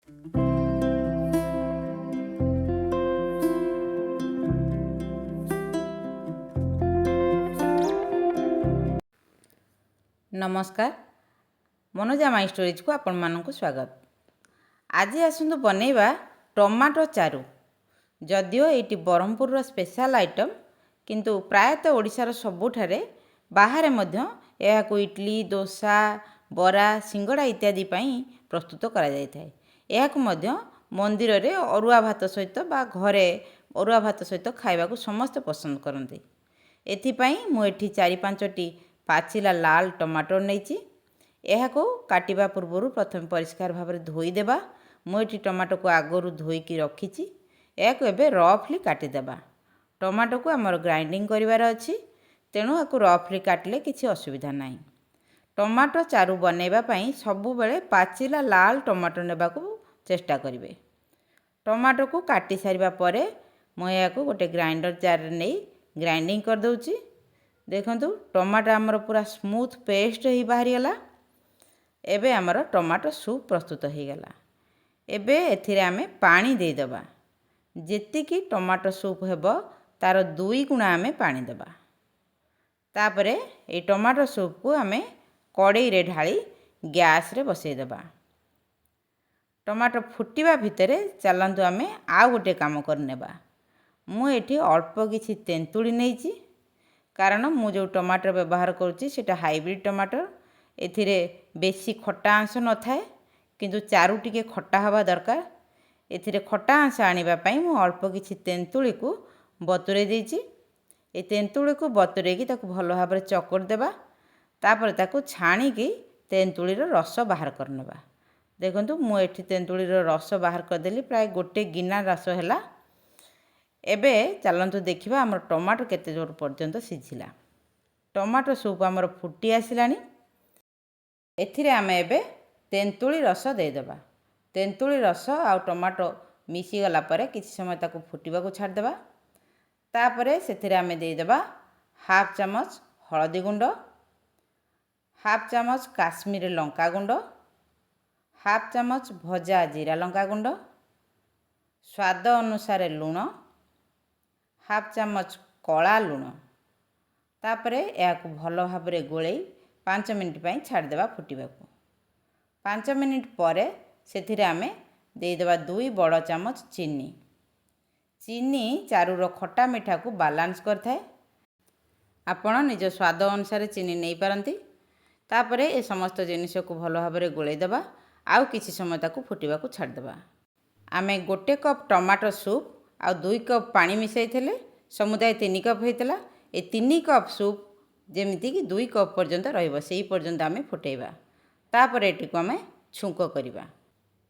नमस्कार, Manoja my stories को आपण मानक स्वागत। आज आसतु बनैबा टमाटो चारू। जदिओ ये ब्रह्मपुर स्पेशल आइटम किंतु प्रायतः ओडिशार सबुठारे बाहर मध्य यह इडली डोसा बरा सिंगड़ा इत्यादि प्रस्तुत करा जाय थाए। यह मंदिर रे अरुआ भात सहित बा घरे अरुआ भात सहित खाइबा समस्त पसंद करते। एथिपाई मुझे 4-5टी पाचिला लाल टमाटो नहीं। यह काटिबा पूर्व प्रथम परिष्कार भाव में धोईदेबा। मुझे टमाटो को आगरू धोईकी रखी। यह एबे रफली काटिदेबा। टमाटो को आमर ग्राइंडिंग करिवार अछि, तेणु याकू रफली काटिले किसी असुविधा नहीं। टमाटो चारू बनैबा पई सबु बेले पाचिला लाल टमाटो नेबाकू चेष्टा करिवे। टमाटो को काटी सारिबा परे मैं याकू गोटे ग्राइंडर जार नहीं ग्राइंडिंग कर दउची। देखंतु टमाटो आमर पूरा स्मूथ पेस्ट ही बाहरी गला। एबे आमर टमाटो सूप प्रस्तुत हो गला। एबे एथिरे आमे पानी दे दबा। जेतिकी टमाटो सूप हेबो तार 2 गुणा आमे पानी दबा। तापरे ए टमाटो सूप को आमे कड़ाई रे ढाली गैस रे बसई दबा। टमाटो फुटिबा भितरे चलंतु आमे आ गोटे काम करनेबा। मु एठी अल्प किछि तेंतुली नेइची, कारण मु जो टमाटर व्यवहार करुच्ची सेटा हाइब्रिड टमाटर। एथिरे बेसी खट्टा अंश न थाए, किंतु चारू टिके खट्टा हवा दरकार। एथिरे खट्टा अंश आनिबा पई मु अल्प किछि तेंतुली को बतुरे देइची। ए तेंतुली को बतुरे की ताकू भलो भाबरे चकर देबा। तापर ताकू छाणी की तेंतुली रो रस बाहर करनेबा। देखंतु मु एठी तेंतुली रो रस बाहर कर देली, प्राय गोटे गिना रस हैला। एबे चलंतु देखिबा हमर टमाटो केते जोर पर्यंत सिझिला। टमाटो सूप हमर फुटी आसिलानी। एथिरे आमे एबे तेंतुली रस दे देबा। तेंतुली रस आ टमाटो मिसी गला परे किछि समय ताकू फुटिबा को छाड़ देबा। तापरे सेथिरे आमे दे देबा हाफ चम्मच हळदी गुंड, हाफ चम्मच काश्मीरी लंका गुंड, हाफ चम्मच भजा जीरा लंका गुंड, स्वाद अनुसार लूण, हाफ चम्मच कला लूण। तापरे याकू भलो भाबरे गोळेई 5 मिनिट पई छाड़ देबा फुटिबा को। 5 मिनिट परे सेथिरे आमे दे देबा 2 बड़ चम्मच चीनी। चीनी चारूर खट्टा मिठा को बालांस करथाए। आपण निज स्वाद अनुसार चीनी नहीं पारंती। तापरे ए समस्त जिनिस को भलो भाबरे गोळेई देबा। आउ किछि समय ताकू फुटिबा को छाड़ देबा। आमे 1 कप टमाटो सूप आ 2 कप पानी मिसाई थिले, समुदाय 3 कप होइतला। ए 3 कप सूप जेमिति कि 2 कप पर्यंत रहइबो, सेही पर्यंत आमे फुटेइबा। तापरे एटी को आमे छुंको करिबा।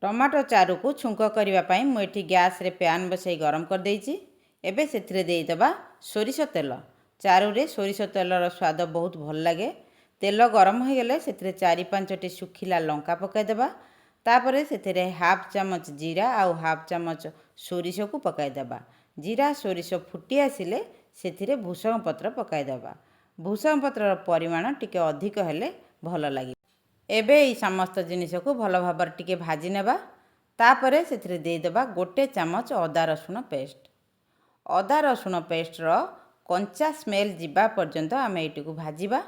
टमाटो चारू को छुंको करिबा पई मु एठी गैस रे पैन बसई गरम कर देइची। एबे सेथिरे देई देबा सोरिष तेल। चारू रे सोरिष तेलर स्वाद बहुत भल लागे। तेल गरम हो गेले सेथिरे 4-5टी सुखिला लंका पकाई देबा। तापरे सेथिरे हाफ चम्मच जीरा आ हाफ चम्मच सोरिष को पकाई देबा। जीरा सोरिष फुटी आसिले सेथिरे भूसंग पत्र पकाई देबा। भूसंग पत्र परिमाण टिके अधिक हेले भल लागे। एबे ई समस्त जिनिस को भल भाबर टिके भाजी नेबा। तापरे सेथिरे देई देबा 1 चम्मच अदा रसुण पेस्ट। अदा रसुण पेस्ट रो कंचा स्मेल जिबा पर्यंत आमे एटी को भाजीबा।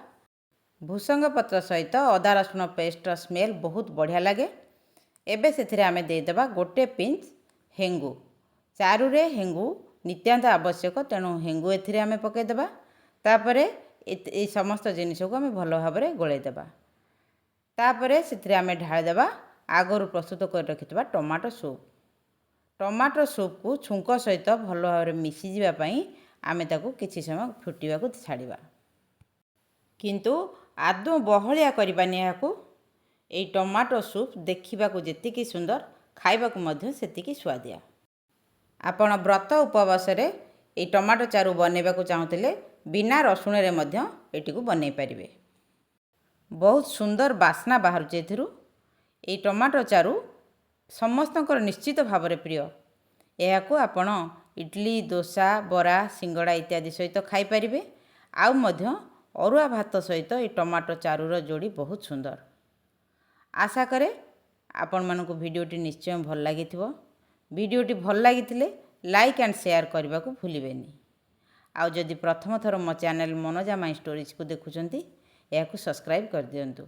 भूसंग पत्र सहित अदा रसुण पेस्ट रो स्मेल बहुत बढ़िया लागे। एबे सेथिरे आमे देई देबा 1 पिंच हेंगु। चारू रे हेंगु नित्यांत आवश्यक, तेणु हेंगु एथिरे आमे पकाई देबा। तापरे ए समस्त जिनिस को आमे भलो भाबरे गोळेई देबा। तापरे सेथिरे आमे ढाळ देबा आगरु प्रस्तुत कर रखितबा टमाटो सूप। टमाटो सूप को छुंको सहित भलो भाबरे मिसी जिबा पई आमे ताकू किछि समय फुटिबा को छाड़िबा। किंतु आदौ बहलिया करबानी। याकू ए टमाटो सूप देखिबा को जेतिकी सुंदर, खाइबा को मध्य सेतिकी स्वादिया। आपण व्रत उपवास रे ए टमाटो चारू बनेबा को चाहुतिले बिना रसुण रे मध्य एटी को बनै परिबे। बहुत सुंदर बास्ना बाहरुचे एथिरु। ए टमाटो चारू समस्तंकर निश्चित भावरे प्रिय। एहाकू आपण इडली डोसा बरा सिंगड़ा इत्यादि सहित खाई परिबे। आउ मध्य अरुआ भात सहित ए टमाटो चारूर जोड़ी बहुत सुंदर। आशा करे ଆପଣମାନଙ୍କୁ ଭିଡ଼ିଓଟି ନିଶ୍ଚୟ ଭଲ ଲାଗିଥିବ। ଭିଡ଼ିଓଟି ଭଲ ଲାଗିଥିଲେ ଲାଇକ୍ ଆଣ୍ଡ ସେୟାର କରିବାକୁ ଭୁଲିବେନି। ଆଉ ଯଦି ପ୍ରଥମ ଥର ମୋ ଚ୍ୟାନେଲ ମନୋଜା ମାଇ ଷ୍ଟୋରିଜକୁ ଦେଖୁଛନ୍ତି, ଏହାକୁ ସବସ୍କ୍ରାଇବ୍ କରିଦିଅନ୍ତୁ।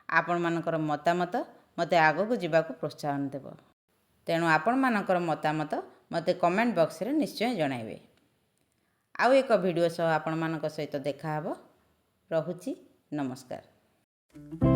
ଆପଣମାନଙ୍କର ମତାମତ ମୋତେ ଆଗକୁ ଯିବାକୁ ପ୍ରୋତ୍ସାହନ ଦେବ। ତେଣୁ ଆପଣମାନଙ୍କର ମତାମତ ମୋତେ କମେଣ୍ଟ ବକ୍ସରେ ନିଶ୍ଚୟ ଜଣାଇବେ। ଆଉ ଏକ ଭିଡ଼ିଓ ସହ ଆପଣମାନଙ୍କ ସହିତ ଦେଖାହେବ। ରହୁଛି, ନମସ୍କାର।